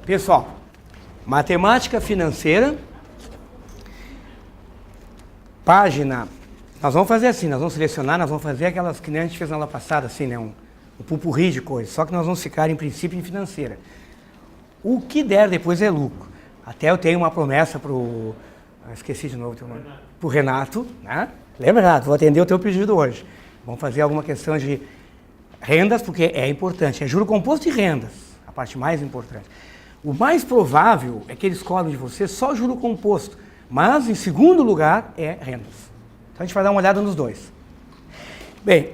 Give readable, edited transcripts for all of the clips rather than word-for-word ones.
Pessoal, matemática financeira, página, nós vamos fazer assim, nós vamos selecionar, nós vamos fazer aquelas que nem a gente fez na aula passada, assim, né, um pupurri de coisas, só que nós vamos ficar em princípio em financeira. O que der depois é lucro. Até eu tenho uma promessa esqueci de novo o teu nome, pro Renato, né? Lembra, Renato? Vou atender o teu pedido hoje. Vamos fazer alguma questão de rendas, porque é importante, é juro composto e rendas, a parte mais importante. O mais provável é que eles cobram de você só juro composto, mas em segundo lugar é rendas. Então a gente vai dar uma olhada nos dois. Bem,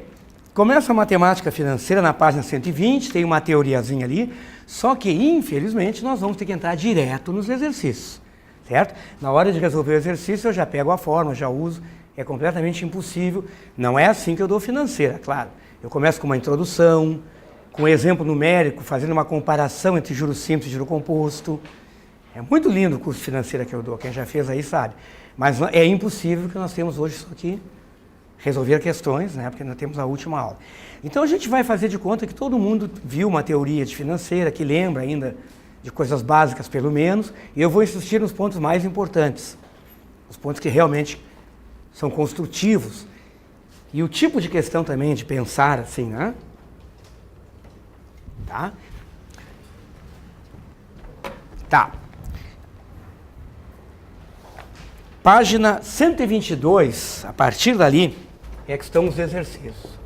começa a matemática financeira na página 120, tem uma teoriazinha ali, só que infelizmente nós vamos ter que entrar direto nos exercícios, certo? Na hora de resolver o exercício eu já pego a fórmula, já uso, é completamente impossível, não é assim que eu dou financeira, claro. Eu começo com uma introdução, com um exemplo numérico, fazendo uma comparação entre juro simples e juro composto. É muito lindo o curso financeiro que eu dou, quem já fez aí sabe. Mas é impossível que nós temos hoje só aqui resolver questões, né, porque nós temos a última aula. Então a gente vai fazer de conta que todo mundo viu uma teoria de financeira, que lembra ainda de coisas básicas pelo menos, e eu vou insistir nos pontos mais importantes, os pontos que realmente são construtivos. E o tipo de questão também de pensar assim, né? Tá. Página 122, a partir dali, é que estão os exercícios.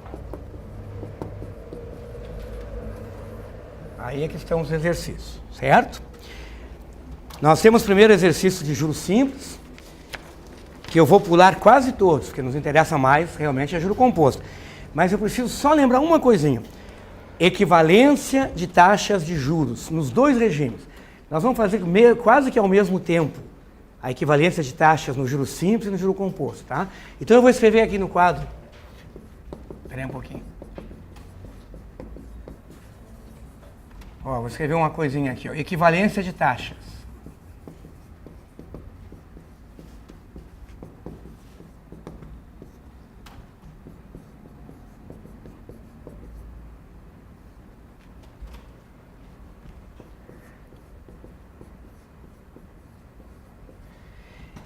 Aí é que estão os exercícios, certo? Nós temos primeiro exercício de juros simples, que eu vou pular quase todos, porque nos interessa mais realmente é juro composto. Mas eu preciso só lembrar uma coisinha. Equivalência de taxas de juros, nos dois regimes. Nós vamos fazer quase que ao mesmo tempo a equivalência de taxas no juro simples e no juro composto, tá? Então eu vou escrever aqui no quadro. Espera aí um pouquinho. Ó, vou escrever uma coisinha aqui, ó. Equivalência de taxas.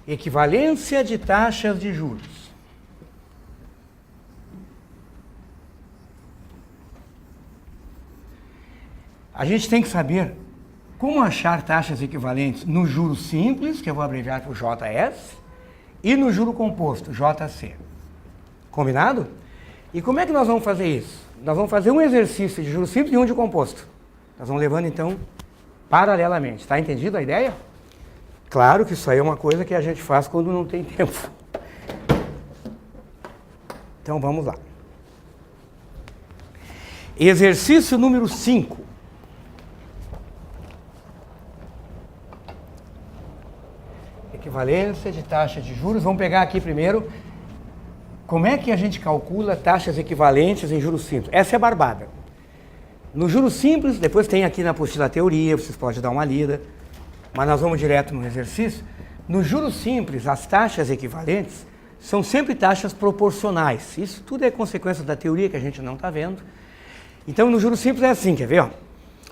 Equivalência de taxas de juros. A gente tem que saber como achar taxas equivalentes no juro simples, que eu vou abreviar por JS, e no juro composto, JC. Combinado? E como é que nós vamos fazer isso? Nós vamos fazer um exercício de juro simples e um de composto. Nós vamos levando, então, paralelamente. Está entendido a ideia? Claro que isso aí é uma coisa que a gente faz quando não tem tempo. Então vamos lá. Exercício número 5. Equivalência de taxa de juros. Vamos pegar aqui primeiro. Como é que a gente calcula taxas equivalentes em juros simples? Essa é a barbada. No juros simples, depois tem aqui na apostila a teoria, vocês podem dar uma lida. Mas nós vamos direto no exercício. No juros simples, as taxas equivalentes são sempre taxas proporcionais. Isso tudo é consequência da teoria que a gente não está vendo. Então, no juros simples é assim, quer ver? Ó?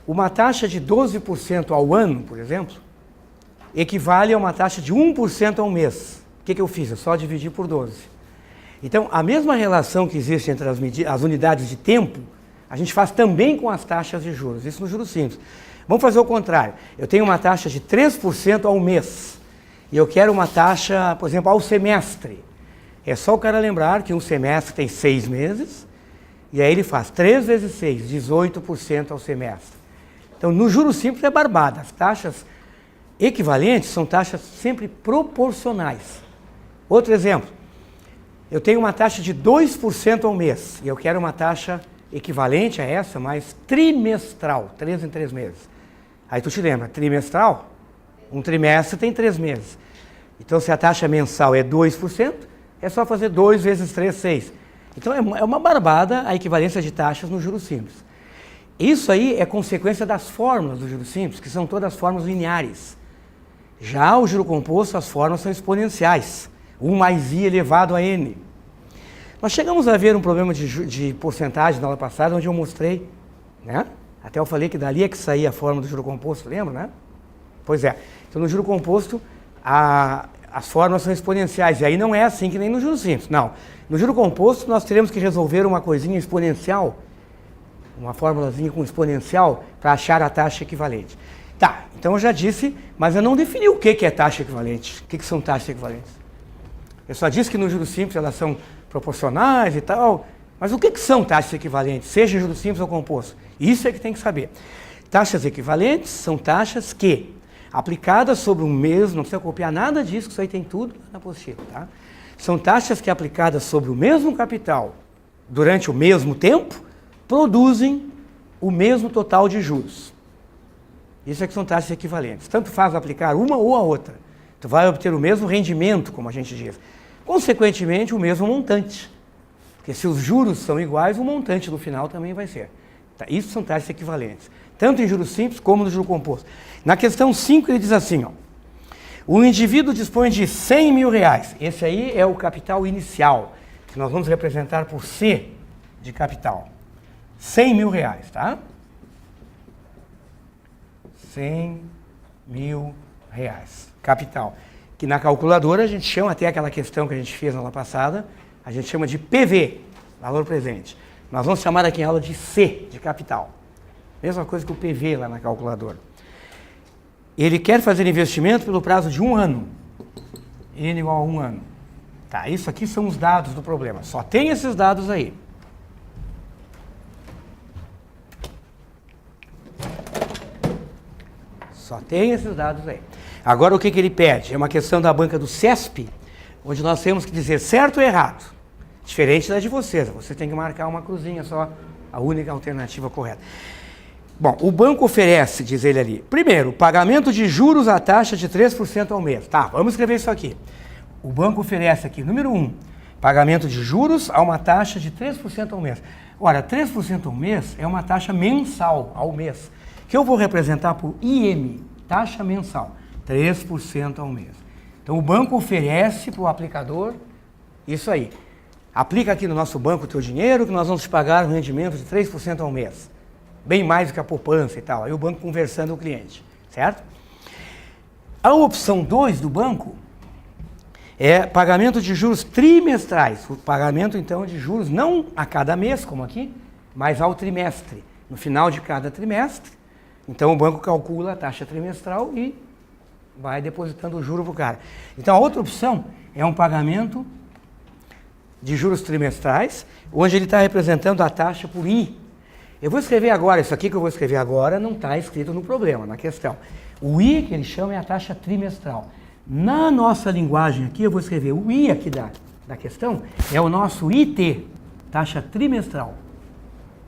Uma taxa de 12% ao ano, por exemplo, equivale a uma taxa de 1% ao mês. O que eu fiz? Eu só dividi por 12. Então, a mesma relação que existe entre as unidades de tempo, a gente faz também com as taxas de juros. Isso no juros simples. Vamos fazer o contrário. Eu tenho uma taxa de 3% ao mês. E eu quero uma taxa, por exemplo, ao semestre. É só o cara lembrar que um semestre tem 6 meses. E aí ele faz 3 vezes 6, 18% ao semestre. Então, no juros simples é barbada. As taxas equivalentes são taxas sempre proporcionais. Outro exemplo. Eu tenho uma taxa de 2% ao mês. E eu quero uma taxa equivalente a essa, mas trimestral, 3 em 3 meses. Aí tu te lembra, trimestral, um trimestre tem 3 meses. Então, se a taxa mensal é 2%, é só fazer 2 vezes 3, 6. Então, é uma barbada a equivalência de taxas no juros simples. Isso aí é consequência das fórmulas do juros simples, que são todas fórmulas lineares. Já o juro composto, as fórmulas são exponenciais. 1 mais i elevado a n. Nós chegamos a ver um problema de porcentagem na aula passada, onde eu mostrei, né? Até eu falei que dali é que saía a forma do juro composto, lembra, né? Pois é. Então, no juro composto, as formas são exponenciais. E aí não é assim que nem no juro simples. Não. No juro composto, nós teremos que resolver uma coisinha exponencial, uma fórmulazinha com exponencial, para achar a taxa equivalente. Tá, então eu já disse, mas eu não defini o que é taxa equivalente. O que são taxas equivalentes? Eu só disse que no juro simples elas são proporcionais e tal, mas o que são taxas equivalentes, seja juro simples ou composto? Isso é que tem que saber. Taxas equivalentes são taxas que, aplicadas sobre o mesmo, não precisa copiar nada disso, que isso aí tem tudo na apostila, tá? São taxas que, aplicadas sobre o mesmo capital, durante o mesmo tempo, produzem o mesmo total de juros. Isso é que são taxas equivalentes. Tanto faz aplicar uma ou a outra. Tu vai obter o mesmo rendimento, como a gente diz. Consequentemente, o mesmo montante. Porque se os juros são iguais, o montante no final também vai ser. Tá? Isso são taxas equivalentes. Tanto em juros simples como no juro composto. Na questão 5 ele diz assim, ó. O indivíduo dispõe de 100 mil reais. Esse aí é o capital inicial, que nós vamos representar por C de capital. 100 mil reais, tá? 100 mil reais, capital. Que na calculadora a gente chama, até aquela questão que a gente fez na aula passada, a gente chama de PV, valor presente. Nós vamos chamar aqui em aula de C, de capital. Mesma coisa que o PV lá na calculadora. Ele quer fazer investimento pelo prazo de 1 ano. N igual a 1 ano. Tá, isso aqui são os dados do problema. Só tem esses dados aí. Só tem esses dados aí. Agora o que ele pede? É uma questão da banca do CESP, onde nós temos que dizer certo ou errado. Diferente da de vocês. Você tem que marcar uma cruzinha só, a única alternativa correta. Bom, o banco oferece, diz ele ali, primeiro, pagamento de juros à taxa de 3% ao mês. Tá, vamos escrever isso aqui. O banco oferece aqui, número 1, pagamento de juros a uma taxa de 3% ao mês. Ora, 3% ao mês é uma taxa mensal ao mês, que eu vou representar por IM, taxa mensal, 3% ao mês. Então, o banco oferece para o aplicador isso aí. Aplica aqui no nosso banco o teu dinheiro, que nós vamos te pagar um rendimento de 3% ao mês. Bem mais do que a poupança e tal. Aí o banco conversando com o cliente, certo? A opção 2 do banco é pagamento de juros trimestrais. O pagamento, então, de juros não a cada mês, como aqui, mas ao trimestre. No final de cada trimestre, então o banco calcula a taxa trimestral e vai depositando o juro para o cara. Então a outra opção é um pagamento de juros trimestrais, onde ele está representando a taxa por I. Eu vou escrever agora, isso aqui que eu vou escrever agora não está escrito no problema, na questão. O I que ele chama é a taxa trimestral. Na nossa linguagem aqui, eu vou escrever o I aqui da questão, é o nosso IT, taxa trimestral,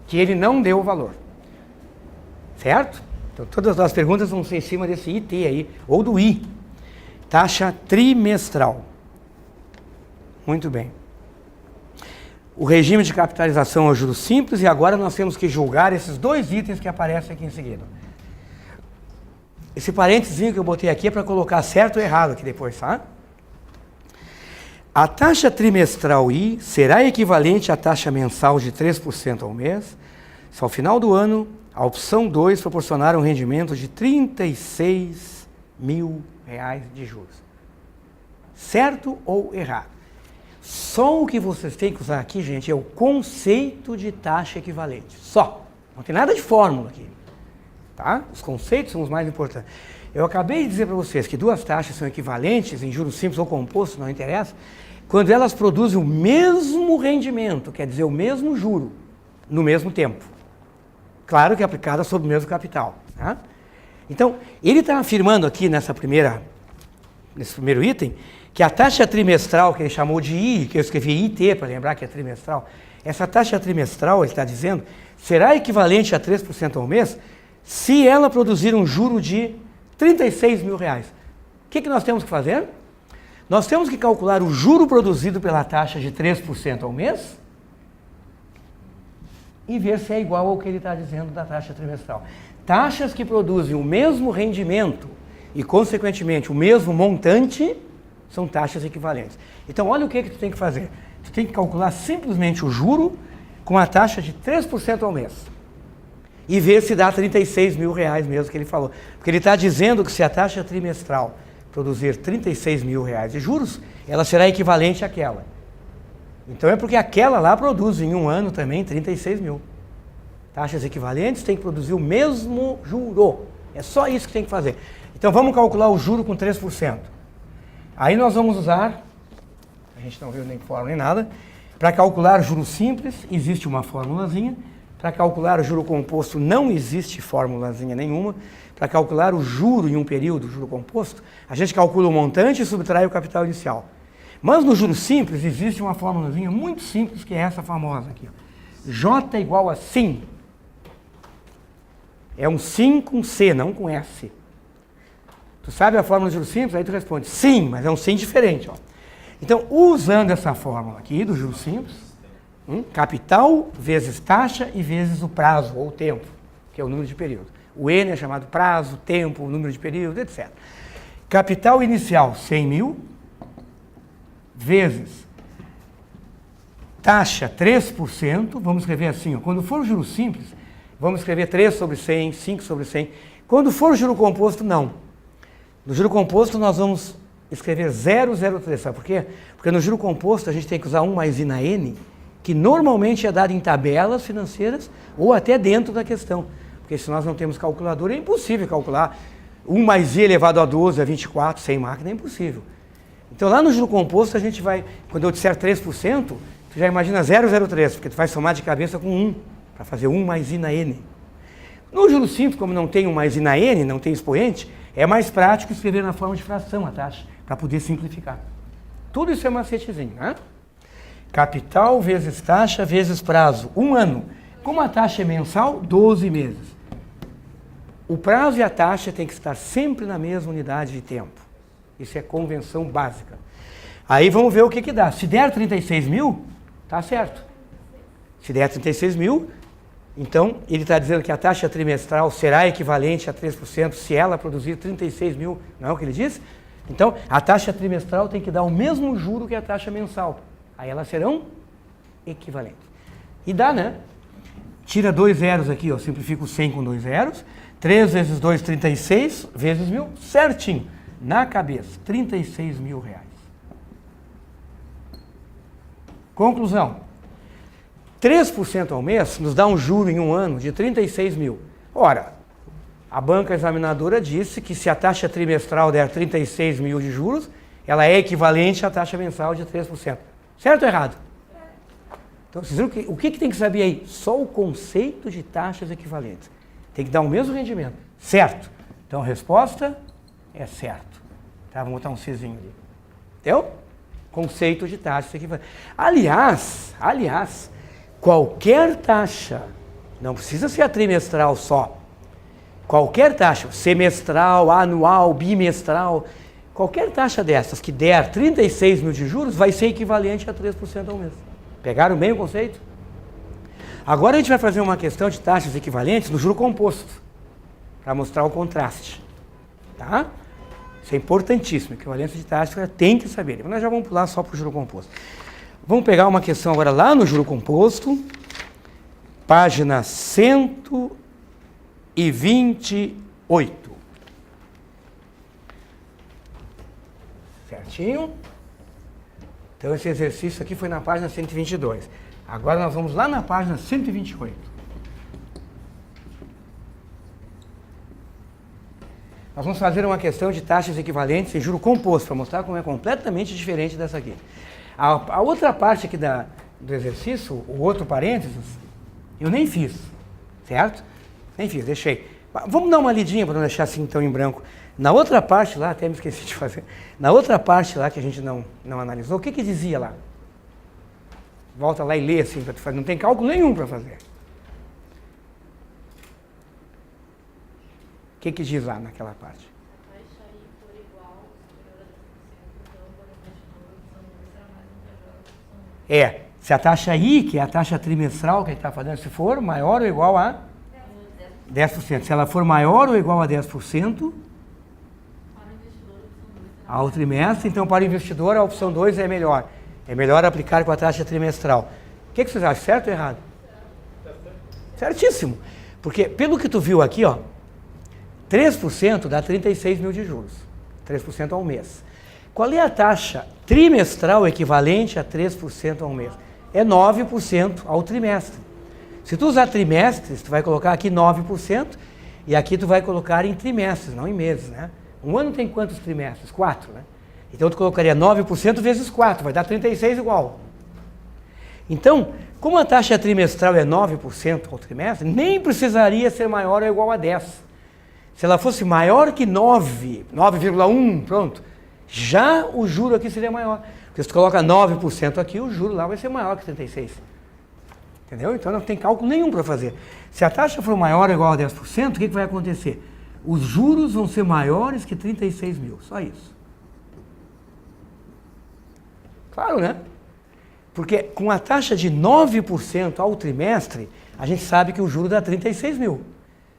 que ele não deu o valor. Certo? Então todas as perguntas vão ser em cima desse IT aí, ou do I. Taxa trimestral. Muito bem. O regime de capitalização é o juros simples e agora nós temos que julgar esses 2 itens que aparecem aqui em seguida. Esse parênteses que eu botei aqui é para colocar certo ou errado aqui depois, tá? A taxa trimestral I será equivalente à taxa mensal de 3% ao mês, se ao final do ano a opção 2 proporcionar um rendimento de 36 mil reais de juros. Certo ou errado? Só o que vocês têm que usar aqui, gente, é o conceito de taxa equivalente. Só. Não tem nada de fórmula aqui. Tá? Os conceitos são os mais importantes. Eu acabei de dizer para vocês que 2 taxas são equivalentes em juros simples ou compostos, não interessa, quando elas produzem o mesmo rendimento, quer dizer, o mesmo juro, no mesmo tempo. Claro que é aplicada sobre o mesmo capital. Tá? Então, ele está afirmando aqui nesse primeiro item, que a taxa trimestral, que ele chamou de I, que eu escrevi IT para lembrar que é trimestral, essa taxa trimestral, ele está dizendo, será equivalente a 3% ao mês se ela produzir um juro de 36 mil reais. O que nós temos que fazer? Nós temos que calcular o juro produzido pela taxa de 3% ao mês e ver se é igual ao que ele está dizendo da taxa trimestral. Taxas que produzem o mesmo rendimento e, consequentemente, o mesmo montante são taxas equivalentes. Então, olha o que tu tem que fazer. Tu tem que calcular simplesmente o juro com a taxa de 3% ao mês. e ver se dá 36 mil reais mesmo que ele falou. Porque ele está dizendo que se a taxa trimestral produzir 36 mil reais de juros, ela será equivalente àquela. Então é porque aquela lá produz em um ano também 36 mil. Taxas equivalentes tem que produzir o mesmo juro. É só isso que tem que fazer. Então vamos calcular o juro com 3%. Aí nós vamos usar, a gente não viu nem fórmula nem nada, para calcular o juro simples existe uma formulazinha, para calcular o juro composto não existe formulazinha nenhuma, para calcular o juro em um período, o juro composto, a gente calcula o montante e subtrai o capital inicial. Mas no juro simples existe uma formulazinha muito simples, que é essa famosa aqui. J igual a SIM. É um SIM com C, não com S. Tu sabe a fórmula do juro simples? Aí tu responde sim, mas é um sim diferente. Ó. Então, usando essa fórmula aqui do juro simples, capital vezes taxa e vezes o prazo ou o tempo, que é o número de período. O N é chamado prazo, tempo, o número de período, etc. Capital inicial, 100 mil, vezes taxa 3%, vamos escrever assim, ó, quando for o juro simples, vamos escrever 3 sobre 100, 5 sobre 100. Quando for o juro composto, não. No juro composto nós vamos escrever 003, sabe por quê? Porque no juro composto a gente tem que usar 1 mais I na N, que normalmente é dado em tabelas financeiras ou até dentro da questão. Porque se nós não temos calculadora, é impossível calcular 1 mais I elevado a 12 a 24 sem máquina, é impossível. Então lá no juro composto a gente vai, quando eu disser 3%, tu já imagina 003, porque tu vai somar de cabeça com 1, para fazer 1 mais I na N. No juro simples, como não tem 1 mais I na N, não tem expoente, é mais prático escrever na forma de fração a taxa, para poder simplificar. Tudo isso é macetezinho, né? Capital vezes taxa vezes prazo, 1 ano. Como a taxa é mensal, 12 meses. O prazo e a taxa têm que estar sempre na mesma unidade de tempo. Isso é convenção básica. Aí vamos ver o que dá. Se der 36 mil, tá certo. Se der 36 mil, então ele está dizendo que a taxa trimestral será equivalente a 3% se ela produzir 36 mil, não é o que ele diz? Então, a taxa trimestral tem que dar o mesmo juro que a taxa mensal. Aí elas serão equivalentes. E dá, né? Tira 2 zeros aqui, ó, simplifica o 100 com 2 zeros. 3 vezes 2, 36, vezes 1.000, certinho. Na cabeça, 36 mil reais. Conclusão. 3% ao mês nos dá um juro em um ano de 36 mil. Ora, a banca examinadora disse que se a taxa trimestral der 36 mil de juros, ela é equivalente à taxa mensal de 3%. Certo ou errado? Então, vocês viram o que tem que saber aí? Só o conceito de taxas equivalentes. Tem que dar o mesmo rendimento. Certo. Então, a resposta é certo. Tá, vamos botar um Czinho ali. Entendeu? Conceito de taxas equivalentes. Aliás, qualquer taxa, não precisa ser a trimestral só, qualquer taxa, semestral, anual, bimestral, qualquer taxa dessas que der 36 mil de juros vai ser equivalente a 3% ao mês. Pegaram bem o conceito? Agora a gente vai fazer uma questão de taxas equivalentes no juro composto, para mostrar o contraste. Tá? Isso é importantíssimo, equivalência de taxas tem que saber. Mas nós já vamos pular só para o juro composto. Vamos pegar uma questão agora lá no juro composto, página 128. Certinho? Então esse exercício aqui foi na página 122. Agora nós vamos lá na página 128. Nós vamos fazer uma questão de taxas equivalentes em juro composto, para mostrar como é completamente diferente dessa aqui. A outra parte aqui do exercício, o outro parênteses, eu nem fiz, certo? Nem fiz, deixei. Vamos dar uma lidinha para não deixar assim tão em branco. Na outra parte lá, até me esqueci de fazer, na outra parte lá que a gente não analisou, o que dizia lá? Volta lá e lê assim, para tu fazer. Não tem cálculo nenhum para fazer. O que diz lá naquela parte? A taxa I for igual, superior a 10%, então, para o investidor, será mais vantajosa. Se a taxa I, que é a taxa trimestral que a gente está fazendo, se for maior ou igual a 10%. Se ela for maior ou igual a 10%, ao trimestre, então para o investidor a opção 2 é melhor. É melhor aplicar com a taxa trimestral. O que vocês acham? Certo ou errado? Certíssimo. Porque, pelo que tu viu aqui, ó, 3% dá 36 mil de juros. 3% ao mês. Qual é a taxa trimestral equivalente a 3% ao mês? É 9% ao trimestre. Se tu usar trimestres, tu vai colocar aqui 9% e aqui tu vai colocar em trimestres, não em meses, né? Um ano tem quantos trimestres? 4, né? Então tu colocaria 9% vezes 4, vai dar 36 igual. Então, como a taxa trimestral é 9% ao trimestre, nem precisaria ser maior ou igual a 10. Se ela fosse maior que 9, 9,1, pronto, já o juro aqui seria maior. Porque se tu coloca 9% aqui, o juro lá vai ser maior que 36. Entendeu? Então não tem cálculo nenhum para fazer. Se a taxa for maior ou igual a 10%, o que vai acontecer? Os juros vão ser maiores que 36 mil, só isso. Claro, né? Porque com a taxa de 9% ao trimestre, a gente sabe que o juro dá 36 mil.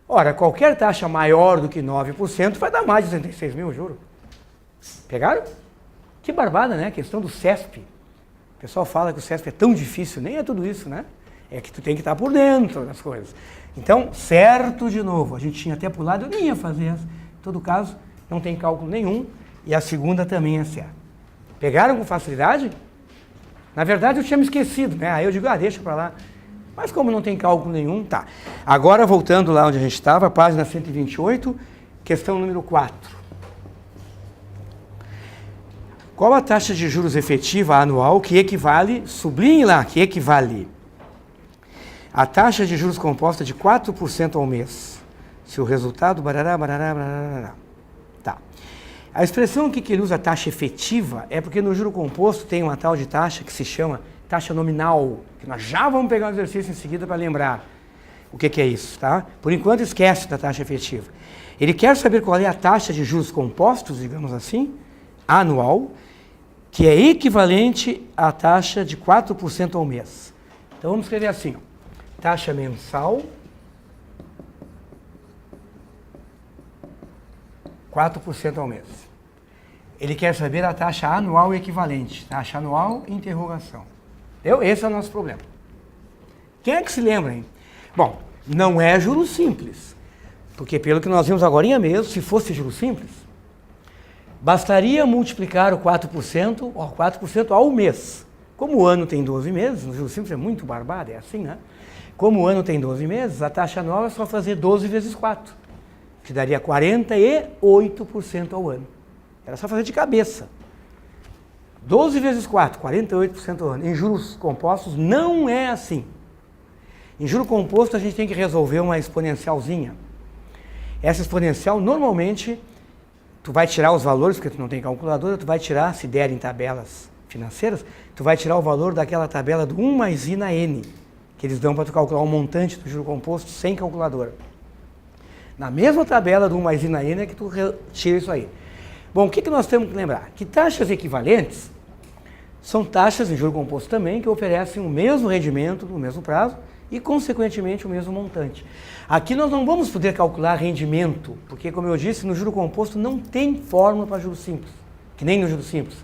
Ora, qualquer taxa maior do que 9% vai dar mais de 36 mil o juro. Pegaram? Que barbada, né? A questão do CESP. O pessoal fala que o CESP é tão difícil, nem é tudo isso, né? É que tu tem que estar por dentro das coisas. Então, certo de novo, a gente tinha até pulado, eu nem ia fazer essa. Em todo caso, não tem cálculo nenhum e a segunda também é certa. Pegaram com facilidade? Na verdade, eu tinha me esquecido, né? Aí eu digo, deixa para lá. Mas como não tem cálculo nenhum, tá. Agora, voltando lá onde a gente estava, página 128, questão número 4. Qual a taxa de juros efetiva anual que equivale, sublinhe lá, que equivale a taxa de juros composta de 4% ao mês, se o resultado... Barará, barará, barará. Tá. A expressão aqui que ele usa taxa efetiva é porque no juro composto tem uma tal de taxa que se chama taxa nominal, que nós já vamos pegar um exercício em seguida para lembrar o que é isso, tá? Por enquanto esquece da taxa efetiva. Ele quer saber qual é a taxa de juros compostos, digamos assim, anual, que é equivalente à taxa de 4% ao mês. Então vamos escrever assim, ó. Taxa mensal, 4% ao mês. Ele quer saber a taxa anual equivalente. Taxa anual, interrogação. Entendeu? Esse é o nosso problema. Quem é que se lembra, hein? Bom, não é juros simples. Porque pelo que nós vimos agora mesmo, se fosse juros simples, bastaria multiplicar o 4%, 4% ao mês. Como o ano tem 12 meses, no juros simples é muito barbado, é assim, né? Como o ano tem 12 meses, a taxa anual é só fazer 12 vezes 4, que daria 48% ao ano. Era só fazer de cabeça. 12 vezes 4, 48% ao ano. Em juros compostos não é assim. Em juro composto a gente tem que resolver uma exponencialzinha. Essa exponencial normalmente tu vai tirar os valores, porque tu não tem calculadora, tu vai tirar, se der em tabelas financeiras, tu vai tirar o valor daquela tabela do 1 mais I na N, que eles dão para tu calcular o montante do juro composto sem calculadora. Na mesma tabela do 1 mais I na N é que tu tira isso aí. Bom, o que nós temos que lembrar? Que taxas equivalentes são taxas em juro composto também que oferecem o mesmo rendimento no mesmo prazo e, consequentemente, o mesmo montante. Aqui nós não vamos poder calcular rendimento, porque, como eu disse, no juro composto não tem fórmula para juros simples, que nem no juro simples.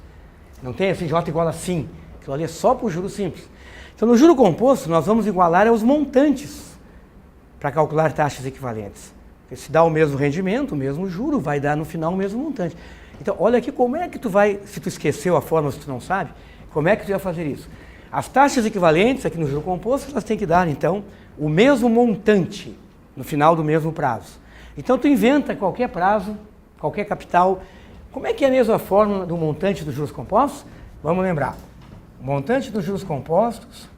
Não tem assim, J igual a sim, aquilo ali é só para o juro simples. Então, no juro composto, nós vamos igualar aos montantes para calcular taxas equivalentes. Porque se dá o mesmo rendimento, o mesmo juro, vai dar no final o mesmo montante. Então, olha aqui como é que tu vai, se tu esqueceu a fórmula, se tu não sabe, como é que tu vai fazer isso? As taxas equivalentes aqui no juro composto, elas têm que dar, então, o mesmo montante no final do mesmo prazo. Então, tu inventa qualquer prazo, qualquer capital. Como é que é a mesma fórmula do montante dos juros compostos? Vamos lembrar. O montante dos juros compostos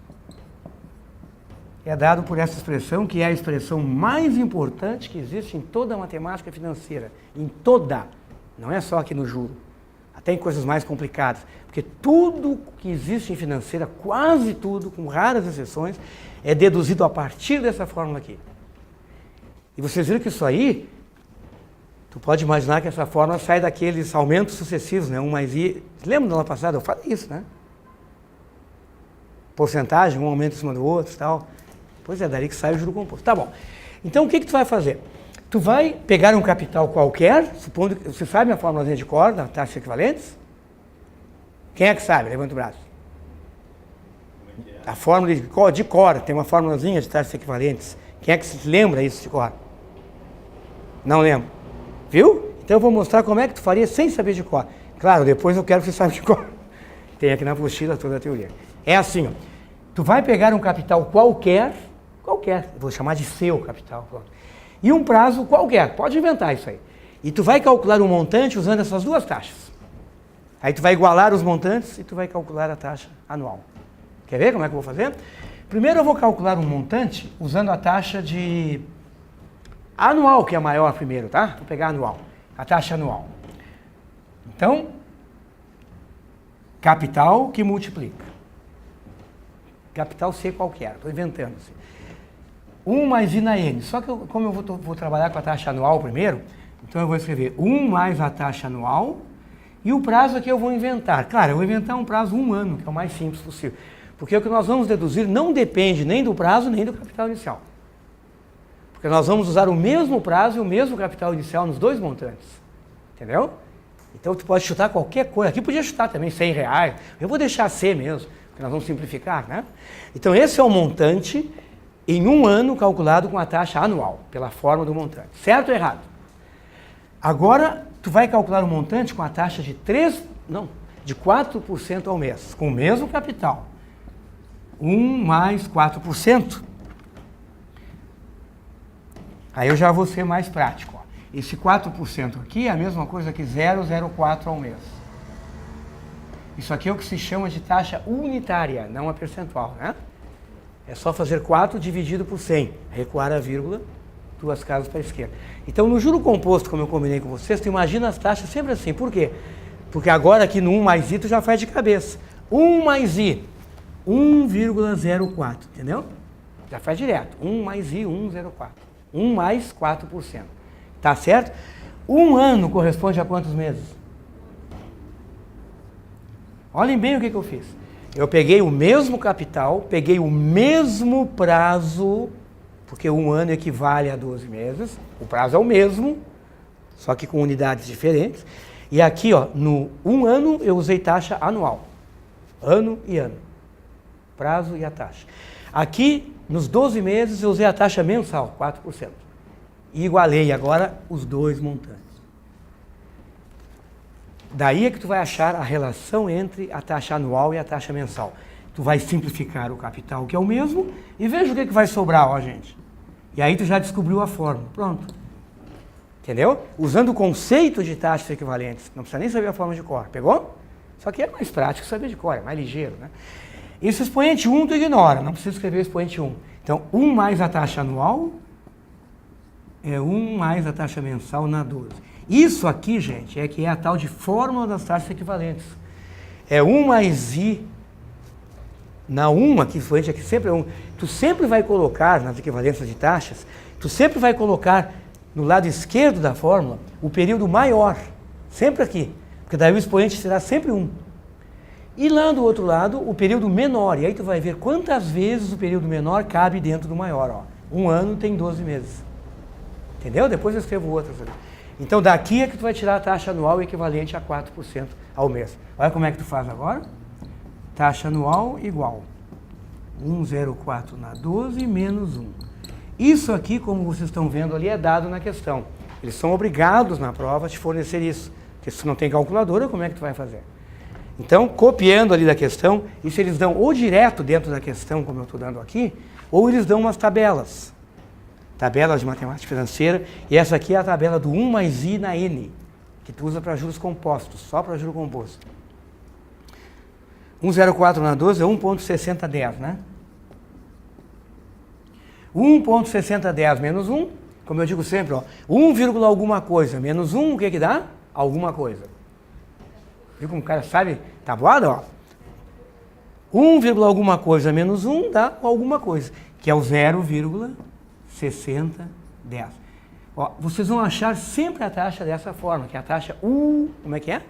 é dado por essa expressão, que é a expressão mais importante que existe em toda a matemática financeira. Em toda. Não é só aqui no juro. Até em coisas mais complicadas. Porque tudo que existe em financeira, quase tudo, com raras exceções, é deduzido a partir dessa fórmula aqui. E vocês viram que isso aí, tu pode imaginar que essa fórmula sai daqueles aumentos sucessivos, né? 1 mais I. Lembra do ano passado? Eu falei isso, né? Porcentagem, um aumento em cima do outro e tal. Pois é, daí que sai o juro composto. Tá bom. Então, o que tu vai fazer? Tu vai pegar um capital qualquer, supondo que você sabe a fórmulazinha de cor da taxa equivalentes? Quem é que sabe? Levanta o braço. A fórmula de cor, tem uma fórmulazinha de taxas equivalentes, Quem é que se lembra isso de cor? Não lembro. Viu? Então eu vou mostrar como é que tu faria sem saber de cor. Claro, depois eu quero que você saiba de cor. Tem aqui na apostila toda a teoria. É assim, ó. Tu vai pegar um capital qualquer, vou chamar de seu capital, e um prazo qualquer, pode inventar isso aí. E tu vai calcular um montante usando essas duas taxas. Aí tu vai igualar os montantes e tu vai calcular a taxa anual. Quer ver como é que eu vou fazer? Primeiro eu vou calcular um montante usando a taxa de anual, que é maior primeiro, tá? Vou pegar anual, a taxa anual. Então, capital que multiplica. Capital C qualquer, estou inventando. Assim. 1 mais I na N. Só que como eu vou trabalhar com a taxa anual primeiro, então eu vou escrever 1 mais a taxa anual e o prazo aqui eu vou inventar. Claro, eu vou inventar um prazo 1 ano, que é o mais simples possível. Porque o que nós vamos deduzir não depende nem do prazo, nem do capital inicial. Porque nós vamos usar o mesmo prazo e o mesmo capital inicial nos dois montantes. Entendeu? Então tu pode chutar qualquer coisa. Aqui podia chutar também R$100. Eu vou deixar C mesmo, porque nós vamos simplificar, né? Então esse é o montante em 1 ano calculado com a taxa anual, pela forma do montante. Certo ou errado? Agora tu vai calcular o montante com a taxa de 4% ao mês, com o mesmo capital. 1 mais 4%. Aí eu já vou ser mais prático. Ó. Esse 4% aqui é a mesma coisa que 0,04 ao mês. Isso aqui é o que se chama de taxa unitária, não a percentual, né? É só fazer 4 dividido por 100, recuar a vírgula, 2 casas para a esquerda. Então, no juro composto, como eu combinei com vocês, tu imagina as taxas sempre assim. Por quê? Porque agora aqui no 1 mais I tu já faz de cabeça. 1 mais I, 1,04, entendeu? Já faz direto. 1 mais I, 1,04. 1 mais 4%. Tá certo? 1 ano corresponde a quantos meses? Olhem bem o que eu fiz. Eu peguei o mesmo capital, peguei o mesmo prazo, porque 1 ano equivale a 12 meses. O prazo é o mesmo, só que com unidades diferentes. E aqui, ó, no 1 ano eu usei taxa anual. Ano e ano. Prazo e a taxa. Aqui, nos 12 meses, eu usei a taxa mensal, 4%. E igualei agora os dois montantes. Daí é que tu vai achar a relação entre a taxa anual e a taxa mensal. Tu vai simplificar o capital, que é o mesmo, e veja o que vai sobrar, ó, gente. E aí tu já descobriu a fórmula. Pronto. Entendeu? Usando o conceito de taxas equivalentes. Não precisa nem saber a fórmula de cor. Pegou? Só que é mais prático saber de cor, é mais ligeiro, né? Esse expoente 1 tu ignora, não precisa escrever o expoente 1. Então, 1 mais a taxa anual é 1 mais a taxa mensal na 12. Isso aqui, gente, é que é a tal de fórmula das taxas equivalentes. É 1 mais I na 1, aqui, expoente aqui sempre é 1. Tu sempre vai colocar, nas equivalências de taxas, tu sempre vai colocar no lado esquerdo da fórmula o período maior. Sempre aqui. Porque daí o expoente será sempre 1. E lá do outro lado, o período menor. E aí tu vai ver quantas vezes o período menor cabe dentro do maior. Ó. 1 ano tem 12 meses. Entendeu? Depois eu escrevo outras. Então daqui é que tu vai tirar a taxa anual equivalente a 4% ao mês. Olha como é que tu faz agora. Taxa anual igual 1,04 na 12 menos 1. Isso aqui, como vocês estão vendo ali, é dado na questão. Eles são obrigados na prova a te fornecer isso. Porque se tu não tem calculadora, como é que tu vai fazer? Então, copiando ali da questão, isso eles dão ou direto dentro da questão, como eu estou dando aqui, ou eles dão umas tabelas. Tabelas de matemática financeira, e essa aqui é a tabela do 1 mais I na N, que tu usa para juros compostos, só para juro composto. 1,04 na 12 é 1,6010, né? 1,6010 menos 1, como eu digo sempre, ó, 1, alguma coisa menos 1, o que que dá? Alguma coisa. Viu como o cara sabe tabuada, ó? 1, alguma coisa menos 1 dá alguma coisa, que é o 0,6010. Ó, vocês vão achar sempre a taxa dessa forma, que é a taxa U, como é que é?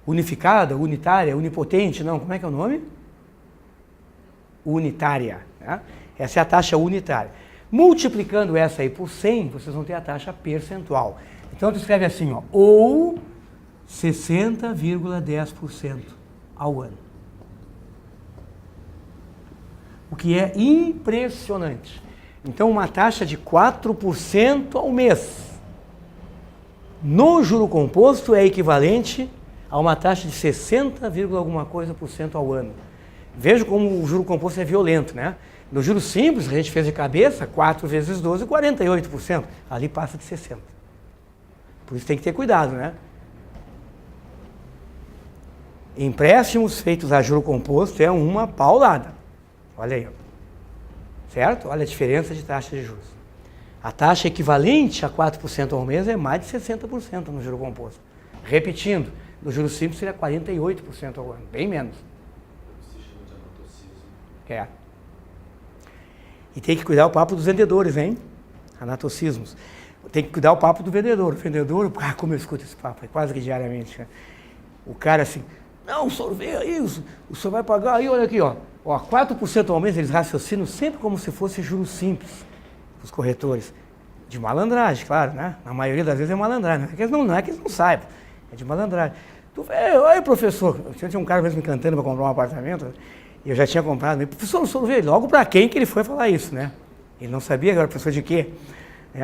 Unificada, unitária, unipotente, não, como é que é o nome? Unitária. Né? Essa é a taxa unitária. Multiplicando essa aí por 100, vocês vão ter a taxa percentual. Então tu escreve assim, ó, ou 60,10% ao ano. O que é impressionante. Então, uma taxa de 4% ao mês no juro composto é equivalente a uma taxa de 60, alguma coisa por cento ao ano. Veja como o juro composto é violento, né? No juro simples, que a gente fez de cabeça, 4 vezes 12, 48%. Ali passa de 60%. Por isso tem que ter cuidado, né? Empréstimos feitos a juro composto é uma paulada. Olha aí. Certo? Olha a diferença de taxa de juros. A taxa equivalente a 4% ao mês é mais de 60% no juro composto. Repetindo, no juro simples seria 48% ao ano, bem menos. Se chama de anatocismo. É. E tem que cuidar o papo dos vendedores, hein? Anatocismos. Tem que cuidar o papo do vendedor. O vendedor, como eu escuto esse papo, é quase que diariamente. Né? O cara assim, não, o senhor vê aí, o senhor vai pagar aí, olha aqui, ó. 4% ao mês, eles raciocinam sempre como se fosse juros simples, os corretores. De malandragem, claro, né? Na maioria das vezes é malandragem. Não é que eles não saibam, é de malandragem. Tu vê, olha professor, tinha um cara mesmo me cantando para comprar um apartamento, e eu já tinha comprado. Professor, o senhor vê logo para quem que ele foi falar isso, né? Ele não sabia que era professor de quê?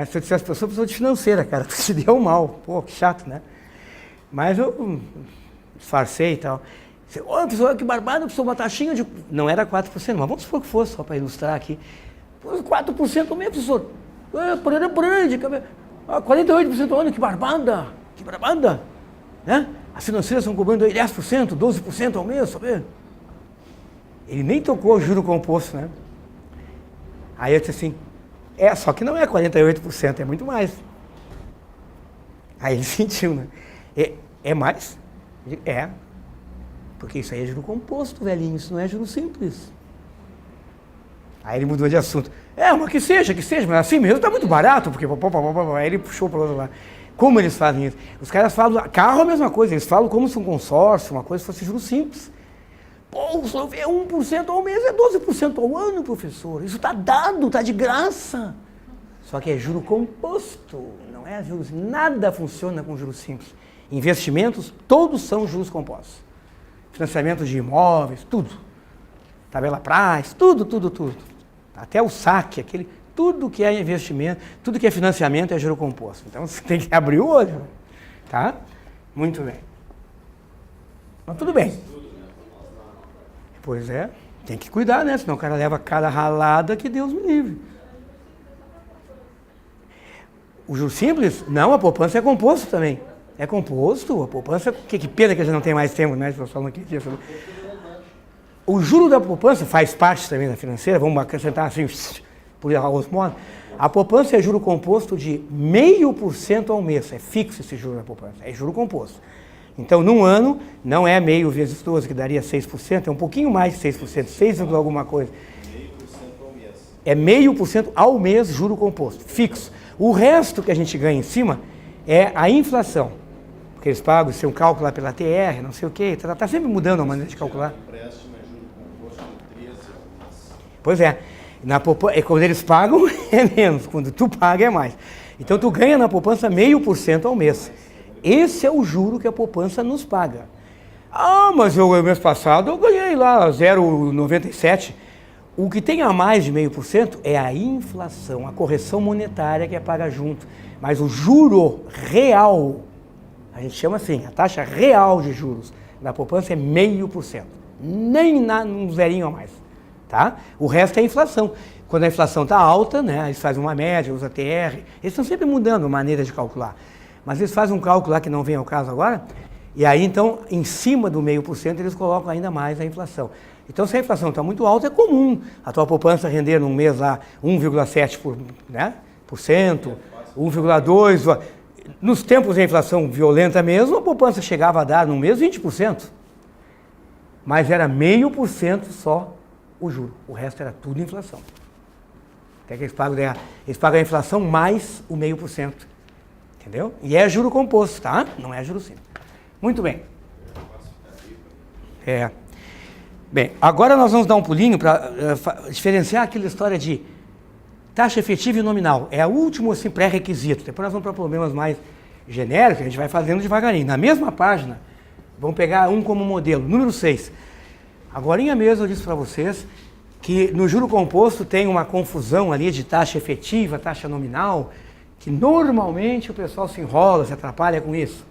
Se eu dissesse professor de financeira, cara, tu se deu mal. Pô, que chato, né? Mas eu disfarcei e tal. Ô, professor, que barbado, professor, uma taxinha de... Não era 4%, mas vamos supor que fosse, só para ilustrar aqui. 4% mesmo, professor. 48% ao ano, que barbada. Que barbada. Né? As financeiras estão cobrando aí 10%, 12% ao mês, sabe? Ele nem tocou o juro composto, né? Aí eu disse assim, só que não é 48%, é muito mais. Aí ele sentiu, né? É mais? É. Porque isso aí é juro composto, velhinho, isso não é juro simples. Aí ele mudou de assunto. Mas que seja, mas assim mesmo tá muito barato, porque... Aí ele puxou para o outro lado. Como eles fazem isso? Os caras falam, carro é a mesma coisa, eles falam como se um consórcio, uma coisa fosse juro simples. Pô, se eu ver 1% ao mês, é 12% ao ano, professor. Isso está dado, está de graça. Só que é juro composto, não é juros. Nada funciona com juros simples. Investimentos, todos são juros compostos. Financiamento de imóveis, tudo. Tabela prazo, tudo. Até o saque, tudo que é investimento, tudo que é financiamento é juro composto. Então você tem que abrir o olho, tá? Muito bem. Mas tudo bem. Pois é, tem que cuidar, né? Senão o cara leva cada ralada que Deus me livre. O juro simples? Não, a poupança é composto também. É composto, a poupança... Que pena que a gente não tem mais tempo, né? Estou falando aqui disso. O juro da poupança faz parte também da financeira, vamos acrescentar assim, por osmose. A poupança é juro composto de 0,5% ao mês. É fixo esse juro da poupança, é juro composto. Então, num ano, não é meio vezes 12, que daria 6%, é um pouquinho mais de 6%, 6, alguma coisa. 0,5% ao mês. É 0,5% ao mês, juro composto, fixo. O resto que a gente ganha em cima é a inflação. Porque eles pagam, se um cálculo lá pela TR, não sei o quê, está sempre mudando a maneira de calcular. Empréstimo é juro composto de 13 ao mês. Pois é, quando eles pagam é menos, quando tu paga é mais. Então tu ganha na poupança 0,5% ao mês. Esse é o juro que a poupança nos paga. Mas mês passado eu ganhei lá 0,97%. O que tem a mais de 0,5% é a inflação, a correção monetária que é paga junto. Mas o juro real, a gente chama assim, a taxa real de juros da poupança é 0,5%. Nem um zerinho a mais. Tá? O resto é a inflação. Quando a inflação está alta, né, eles fazem uma média, usam TR, eles estão sempre mudando a maneira de calcular. Mas eles fazem um cálculo lá que não vem ao caso agora, e aí então, em cima do 0,5%, eles colocam ainda mais a inflação. Então, se a inflação está muito alta, é comum a tua poupança render num mês lá 1,7%, né, 1,2%. Nos tempos de inflação violenta mesmo, a poupança chegava a dar no mês 20%. Mas era 0,5% só o juro. O resto era tudo inflação. Até que eles pagam a inflação mais o 0,5%. Entendeu? E é juro composto, tá? Não é juro simples. Muito bem. Bem, agora nós vamos dar um pulinho para diferenciar aquela história de taxa efetiva e nominal. É o último assim, pré-requisito. Depois nós vamos para problemas mais genéricos, a gente vai fazendo devagarinho. Na mesma página, vamos pegar um como modelo. Número 6. Agorinha mesmo eu disse para vocês que no juro composto tem uma confusão ali de taxa efetiva, taxa nominal, que normalmente o pessoal se enrola, se atrapalha com isso.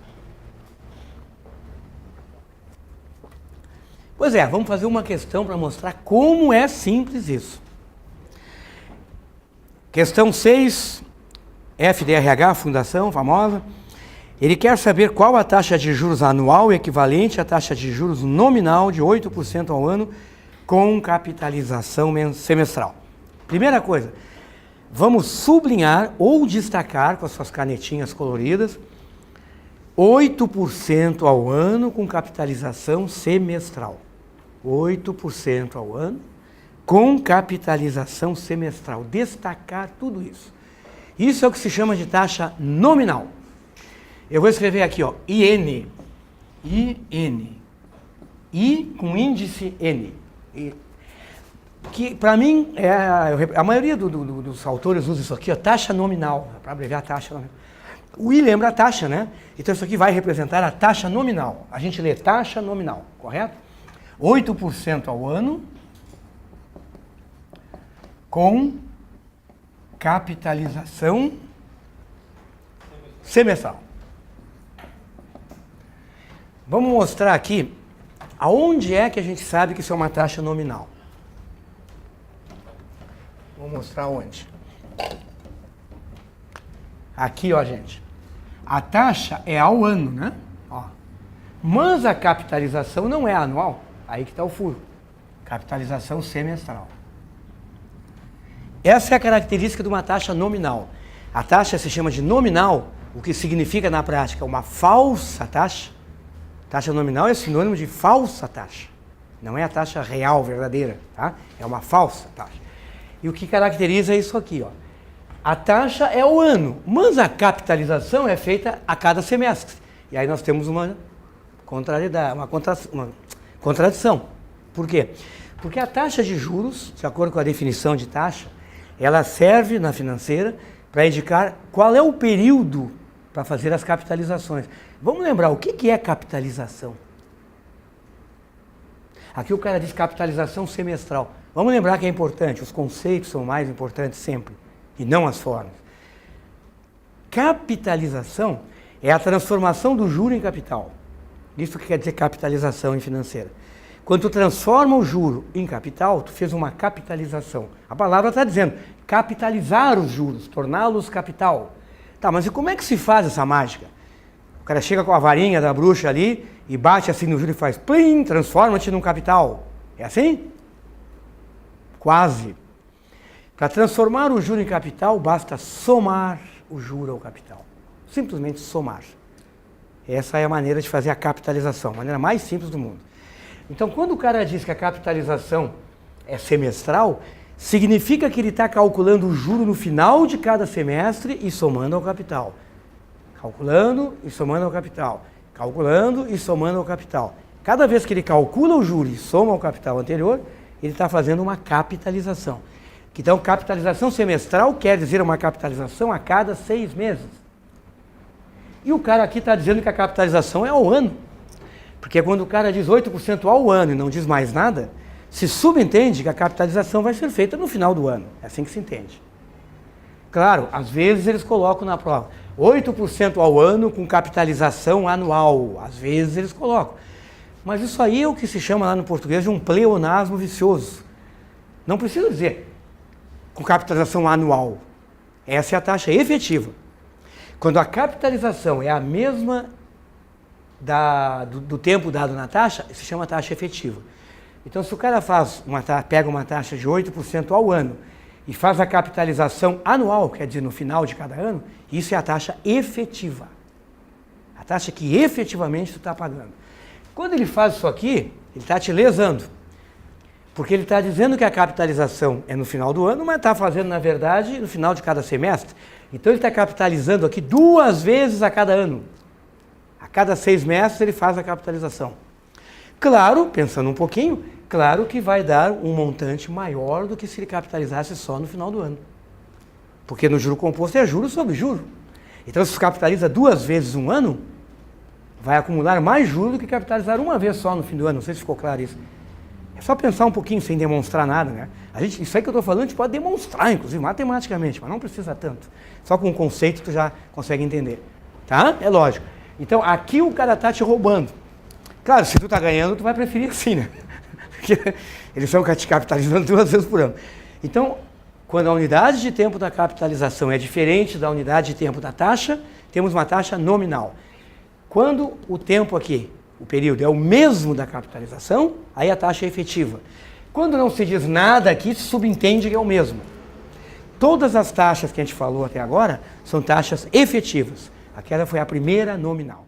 Pois é, vamos fazer uma questão para mostrar como é simples isso. Questão 6, FDRH, fundação famosa. Ele quer saber qual a taxa de juros anual equivalente à taxa de juros nominal de 8% ao ano com capitalização semestral. Primeira coisa, vamos sublinhar ou destacar com as suas canetinhas coloridas 8% ao ano com capitalização semestral. 8% ao ano com capitalização semestral. Destacar tudo isso. Isso é o que se chama de taxa nominal. Eu vou escrever aqui, ó, IN. IN. I com índice N. Que para mim, a maioria dos autores usa isso aqui, ó, taxa nominal, para abreviar a taxa nominal. O I lembra a taxa, né? Então isso aqui vai representar a taxa nominal. A gente lê taxa nominal, correto? 8% ao ano com capitalização semestral. Vamos mostrar aqui aonde é que a gente sabe que isso é uma taxa nominal. Vou mostrar onde. Aqui, ó, gente. A taxa é ao ano, né? Ó. Mas a capitalização não é anual. Aí que está o furo. Capitalização semestral. Essa é a característica de uma taxa nominal. A taxa se chama de nominal, o que significa na prática uma falsa taxa. Taxa nominal é sinônimo de falsa taxa. Não é a taxa real, verdadeira, tá? É uma falsa taxa. E o que caracteriza isso aqui, ó? A taxa é o ano, mas a capitalização é feita a cada semestre. E aí nós temos uma contradição. Por quê? Porque a taxa de juros, de acordo com a definição de taxa, ela serve na financeira para indicar qual é o período para fazer as capitalizações. Vamos lembrar, o que é capitalização? Aqui o cara diz capitalização semestral. Vamos lembrar que é importante, os conceitos são mais importantes sempre, e não as formas. Capitalização é a transformação do juro em capital. Isso que quer dizer capitalização em financeira. Quando tu transforma o juro em capital, tu fez uma capitalização. A palavra está dizendo capitalizar os juros, torná-los capital. Tá, mas e como é que se faz essa mágica? O cara chega com a varinha da bruxa ali e bate assim no juro e faz plim, transforma-te num capital. É assim? Quase. Para transformar o juro em capital, basta somar o juro ao capital. Simplesmente somar. Essa é a maneira de fazer a capitalização, a maneira mais simples do mundo. Então, quando o cara diz que a capitalização é semestral, significa que ele está calculando o juro no final de cada semestre e somando ao capital. Calculando e somando ao capital. Calculando e somando ao capital. Cada vez que ele calcula o juro e soma ao capital anterior, ele está fazendo uma capitalização. Então, capitalização semestral quer dizer uma capitalização a cada 6 meses. E o cara aqui está dizendo que a capitalização é ao ano. Porque quando o cara diz 8% ao ano e não diz mais nada, se subentende que a capitalização vai ser feita no final do ano. É assim que se entende. Claro, às vezes eles colocam na prova 8% ao ano com capitalização anual. Às vezes eles colocam. Mas isso aí é o que se chama lá no português de um pleonasmo vicioso. Não precisa dizer com capitalização anual. Essa é a taxa efetiva. Quando a capitalização é a mesma do tempo dado na taxa, se chama taxa efetiva. Então, se o cara pega uma taxa de 8% ao ano e faz a capitalização anual, quer dizer, no final de cada ano, isso é a taxa efetiva. A taxa que efetivamente tu está pagando. Quando ele faz isso aqui, ele está te lesando. Porque ele está dizendo que a capitalização é no final do ano, mas está fazendo, na verdade, no final de cada semestre. Então, ele está capitalizando aqui 2 vezes a cada ano. A cada 6 meses ele faz a capitalização. Claro, pensando um pouquinho, claro que vai dar um montante maior do que se ele capitalizasse só no final do ano. Porque no juro composto é juro sobre juro. Então, se capitaliza 2 vezes um ano, vai acumular mais juros do que capitalizar uma vez só no fim do ano. Não sei se ficou claro isso. É só pensar um pouquinho sem demonstrar nada, né? Isso aí que eu estou falando, a gente pode demonstrar, inclusive, matematicamente, mas não precisa tanto. Só com um conceito tu já consegue entender. Tá? É lógico. Então, aqui o cara tá te roubando. Claro, se tu tá ganhando, tu vai preferir assim, né? Porque eles estão te capitalizando 2 vezes por ano. Então, quando a unidade de tempo da capitalização é diferente da unidade de tempo da taxa, temos uma taxa nominal. Quando o tempo aqui, o período, é o mesmo da capitalização, aí a taxa é efetiva. Quando não se diz nada aqui, se subentende que é o mesmo. Todas as taxas que a gente falou até agora são taxas efetivas. Aquela foi a primeira nominal.